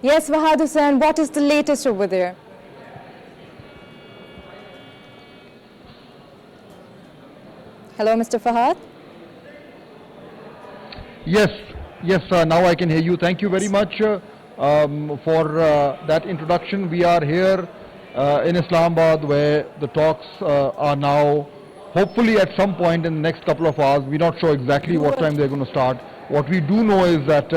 Yes, Fahad Hussain, what is the latest over there? Hello, Mr. Fahad. Yes, yes, now I can hear you. Thank you very much for that introduction. We are here in Islamabad where the talks are now, hopefully at some point in the next couple of hours. We're not sure exactly what time they're going to start. What we do know is that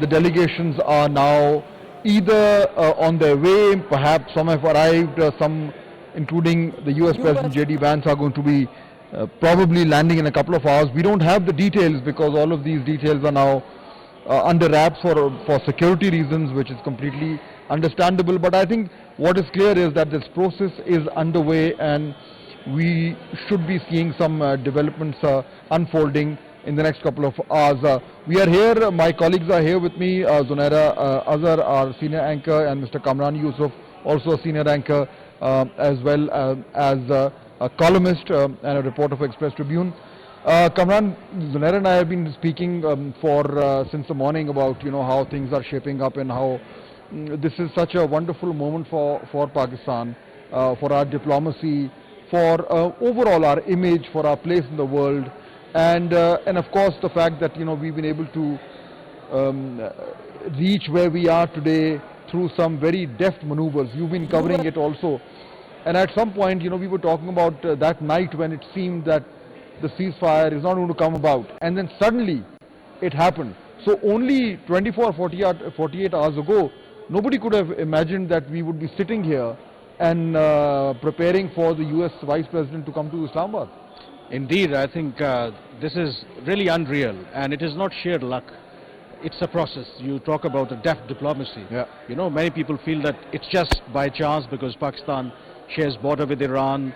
the delegations are now either on their way, perhaps some have arrived, some including the US President J.D. Vance are going to be probably landing in a couple of hours. We don't have the details because all of these details are now under wraps for security reasons, which is completely understandable. But I think what is clear is that this process is underway and we should be seeing some developments unfolding in the next couple of hours. We are here, my colleagues are here with me, Zunaira Azhar, our senior anchor, and Mr. Kamran Yusuf, also a senior anchor, as well as a columnist and a reporter for Express Tribune. Kamran, Zunaira and I have been speaking since the morning about how things are shaping up and how this is such a wonderful moment for Pakistan, for our diplomacy, for overall our image, for our place in the world, and of course the fact that we've been able to reach where we are today through some very deft maneuvers. You've been covering it also. And at some point, we were talking about that night when it seemed that the ceasefire is not going to come about. And then suddenly it happened. So only 24 or 48 hours ago, nobody could have imagined that we would be sitting here and preparing for the US Vice President to come to Islamabad. Indeed, I think this is really unreal, and it is not sheer luck. It's a process. You talk about a deft diplomacy. Yeah. Many people feel that it's just by chance because Pakistan shares border with Iran,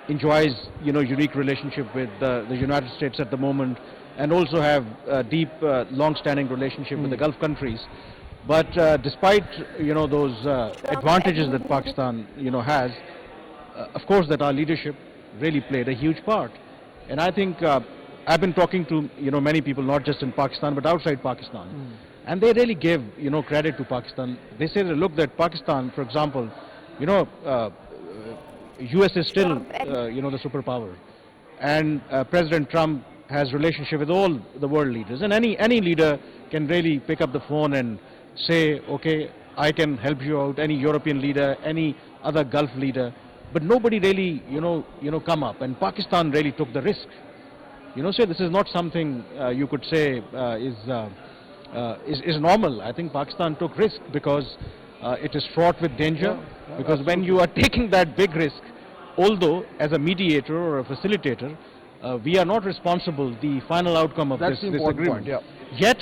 enjoys unique relationship with the United States at the moment, and also have a deep, long-standing relationship with the Gulf countries. But despite those advantages that Pakistan has, of course that our leadership really played a huge part. And I think I've been talking to many people, not just in Pakistan but outside Pakistan, and they really gave credit to Pakistan. They say that look, that Pakistan, for example, US is still the superpower, and President Trump has relationship with all the world leaders, and any leader can really pick up the phone and say, okay, I can help you out. Any European leader, any other Gulf leader, but nobody really come up, and Pakistan really took the risk. So this is not something you could say is normal. I think Pakistan took risk because it is fraught with danger, because when you are taking that big risk, although as a mediator or a facilitator, we are not responsible the final outcome of this agreement. Point, yeah. Yet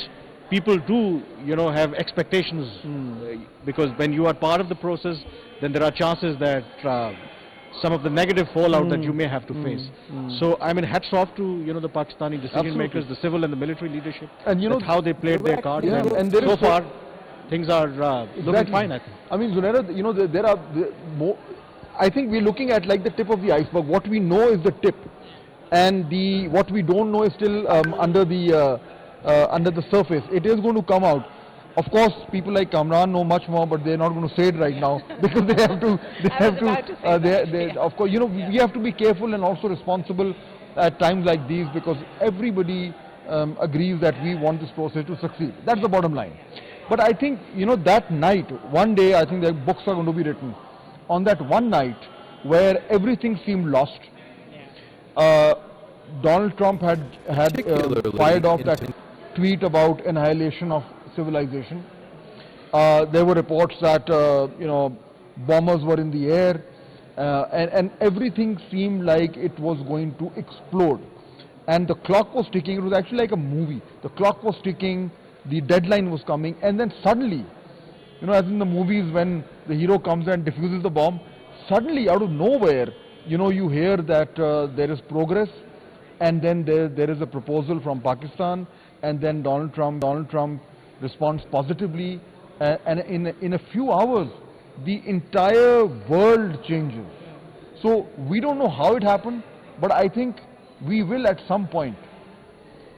people do have expectations, because when you are part of the process, then there are chances that some of the negative fallout that you may have to face. So I mean, hats off to the Pakistani decision makers, the civil and the military leadership, and how they played their cards. Yeah, and so far things are looking fine, I think. I mean, Zunaira, there are more. I think we're looking at like the tip of the iceberg. What we know is the tip, and what we don't know is still under the surface. It is going to come out. Of course, people like Kamran know much more, but they're not going to say it right now because they have to. Of course, we have to be careful and also responsible at times like these, because everybody agrees that we want this process to succeed. That's the bottom line. But I think that night, one day, I think the books are going to be written on that one night where everything seemed lost. Donald Trump had fired off that tweet about annihilation of civilization. There were reports that bombers were in the air, and everything seemed like it was going to explode. And the clock was ticking. It was actually like a movie. The clock was ticking, the deadline was coming, and then suddenly, as in the movies when the hero comes and defuses the bomb, suddenly out of nowhere, you hear that there is progress, and then there is a proposal from Pakistan, and then Donald Trump responds positively, and in a few hours, the entire world changes. So we don't know how it happened, but I think we will at some point